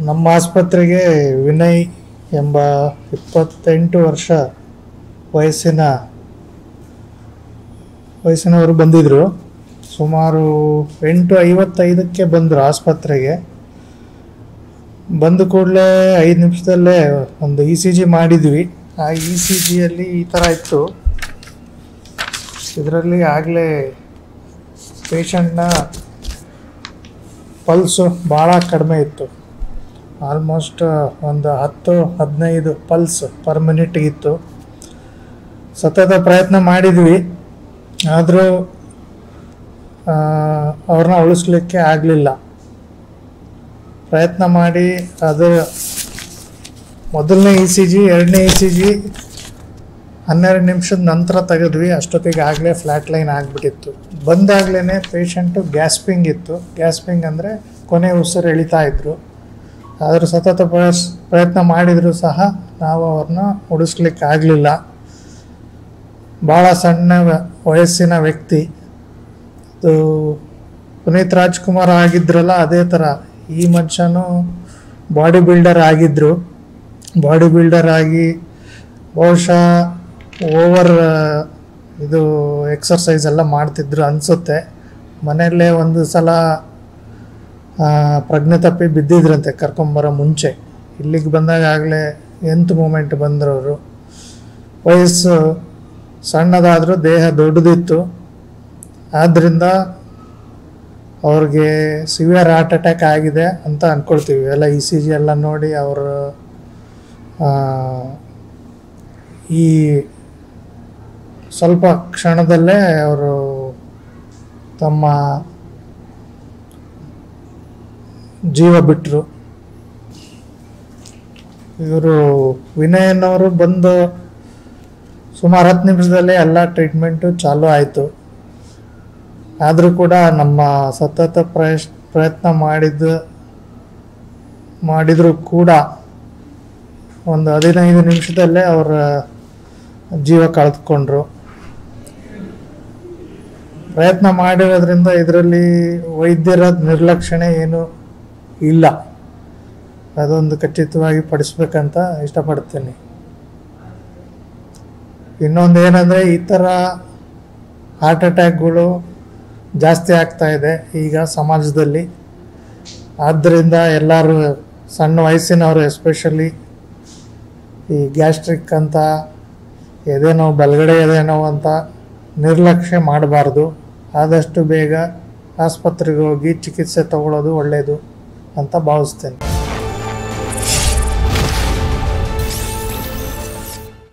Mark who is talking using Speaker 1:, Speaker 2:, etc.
Speaker 1: ನಮ್ಮ ಆಸ್ಪತ್ರೆಗೆ ವಿನಯ್ ಎಂಬ 28 ವರ್ಷ ವಯಸ್ಸಿನವರು ಬಂದಿದ್ದರು. ಸುಮಾರು 8:55ಕ್ಕೆ ಬಂದರು ಆಸ್ಪತ್ರೆಗೆ. ಬಂದ ಕೂಡಲೇ 5 ನಿಮಿಷದಲ್ಲೇ ಒಂದು ECG ಮಾಡಿದ್ವಿ. ಆ ECGಯಲ್ಲಿ ಈ ಥರ ಇತ್ತು. ಇದರಲ್ಲಿ ಆಗಲೇ ಪೇಷಂಟ್ನ ಪಲ್ಸು ಭಾಳ ಕಡಿಮೆ ಇತ್ತು. ಆಲ್ಮೋಸ್ಟ್ ಒಂದು 10-15 ಪಲ್ಸ್ ಪರ್ ಮಿನಿಟ್ಗಿತ್ತು. ಸತತ ಪ್ರಯತ್ನ ಮಾಡಿದ್ವಿ, ಆದರೂ ಅವ್ರನ್ನ ಉಳಿಸ್ಲಿಕ್ಕೆ ಆಗಲಿಲ್ಲ. ಪ್ರಯತ್ನ ಮಾಡಿ ಅದು ಮೊದಲನೇ ECG, ಎರಡನೇ ECG 12 ನಿಮಿಷದ ನಂತರ ತೆಗೆದ್ವಿ. ಅಷ್ಟೊತ್ತಿಗೆ ಆಗಲೇ ಫ್ಲ್ಯಾಟ್ ಲೈನ್ ಆಗಿಬಿಟ್ಟಿತ್ತು. ಬಂದಾಗಲೇ ಪೇಷಂಟು ಗ್ಯಾಸ್ಪಿಂಗ್ ಇತ್ತು. ಗ್ಯಾಸ್ಪಿಂಗ್ ಅಂದರೆ ಕೊನೆ ಉಸಿರು ಎಳಿತಾ ಇದ್ದರು. ಆದರೂ ಸತತ ಪ್ರಯತ್ನ ಮಾಡಿದರೂ ಸಹ ನಾವು ಅವ್ರನ್ನ ಉಳಿಸ್ಲಿಕ್ಕೆ ಆಗಲಿಲ್ಲ. ಭಾಳ ಸಣ್ಣ ವಯಸ್ಸಿನ ವ್ಯಕ್ತಿ. ಅದು ಪುನೀತ್ ರಾಜ್ಕುಮಾರ್ ಆಗಿದ್ರಲ್ಲ, ಅದೇ ಥರ ಈ ಮನುಷ್ಯನೂ ಬಾಡಿ ಬಿಲ್ಡರ್ ಆಗಿದ್ದರು. ಬಾಡಿ ಬಿಲ್ಡರ್ ಆಗಿ ಬಹುಶಃ ಓವರ್ ಇದು ಎಕ್ಸರ್ಸೈಸ್ ಎಲ್ಲ ಮಾಡ್ತಿದ್ರು ಅನಿಸುತ್ತೆ. ಮನೆಯಲ್ಲೇ ಒಂದು ಸಲ ಪ್ರಜ್ಞೆ ತಪ್ಪಿ ಬಿದ್ದಿದ್ರಂತೆ ಕರ್ಕೊಂಬರೋ ಮುಂಚೆ. ಇಲ್ಲಿಗೆ ಬಂದಾಗ ಆಗಲೇ 8th ಮೂಮೆಂಟ್ ಬಂದರವರು. ವಯಸ್ಸು ಸಣ್ಣದಾದರೂ ದೇಹ ದೊಡ್ಡದಿತ್ತು. ಆದ್ದರಿಂದ ಅವ್ರಿಗೆ ಸಿವಿಯರ್ ಹಾರ್ಟ್ ಅಟ್ಯಾಕ್ ಆಗಿದೆ ಅಂತ ಅಂದ್ಕೊಳ್ತೀವಿ. ಎಲ್ಲ ECG ಎಲ್ಲ ನೋಡಿ ಅವರು ಈ ಸ್ವಲ್ಪ ಕ್ಷಣದಲ್ಲೇ ಅವರು ತಮ್ಮ ಜೀವ ಬಿಟ್ಟರು. ಇವರು ವಿನಯನವರು ಬಂದು ಸುಮಾರು 10 ನಿಮಿಷದಲ್ಲೇ ಎಲ್ಲ ಟ್ರೀಟ್ಮೆಂಟು ಚಾಲೂ ಆಯಿತು. ಆದರೂ ಕೂಡ ನಮ್ಮ ಸತತ ಪ್ರಯತ್ನ ಮಾಡಿದರೂ ಕೂಡ ಒಂದು 15 ನಿಮಿಷದಲ್ಲೇ ಅವರ ಜೀವ ಕಳೆದುಕೊಂಡ್ರು. ಪ್ರಯತ್ನ ಮಾಡಿರೋದ್ರಿಂದ ಇದರಲ್ಲಿ ವೈದ್ಯರ ನಿರ್ಲಕ್ಷಣೆ ಏನೂ ಇಲ್ಲ. ಅದೊಂದು ಖಚಿತವಾಗಿ ಪಡಿಸ್ಬೇಕಂತ ಇಷ್ಟಪಡ್ತೀನಿ. ಇನ್ನೊಂದು ಏನಂದರೆ, ಈ ಥರ ಹಾರ್ಟ್ ಅಟ್ಯಾಕ್ಗಳು ಜಾಸ್ತಿ ಆಗ್ತಾ ಇದೆ ಈಗ ಸಮಾಜದಲ್ಲಿ. ಆದ್ದರಿಂದ ಎಲ್ಲರೂ ಸಣ್ಣ ವಯಸ್ಸಿನವರು ಎಸ್ಪೆಷಲಿ ಈ ಗ್ಯಾಸ್ಟ್ರಿಕ್ ಅಂತ, ಎದೆನೋವು, ಬಲಗಡೆ ಎದೆನೋವು ಅಂತ ನಿರ್ಲಕ್ಷ್ಯ ಮಾಡಬಾರ್ದು. ಆದಷ್ಟು ಬೇಗ ಆಸ್ಪತ್ರೆಗೆ ಹೋಗಿ ಚಿಕಿತ್ಸೆ ತಗೊಳ್ಳೋದು ಒಳ್ಳೆಯದು ಅಂತ ಭಾವಿಸ್ತೇನೆ.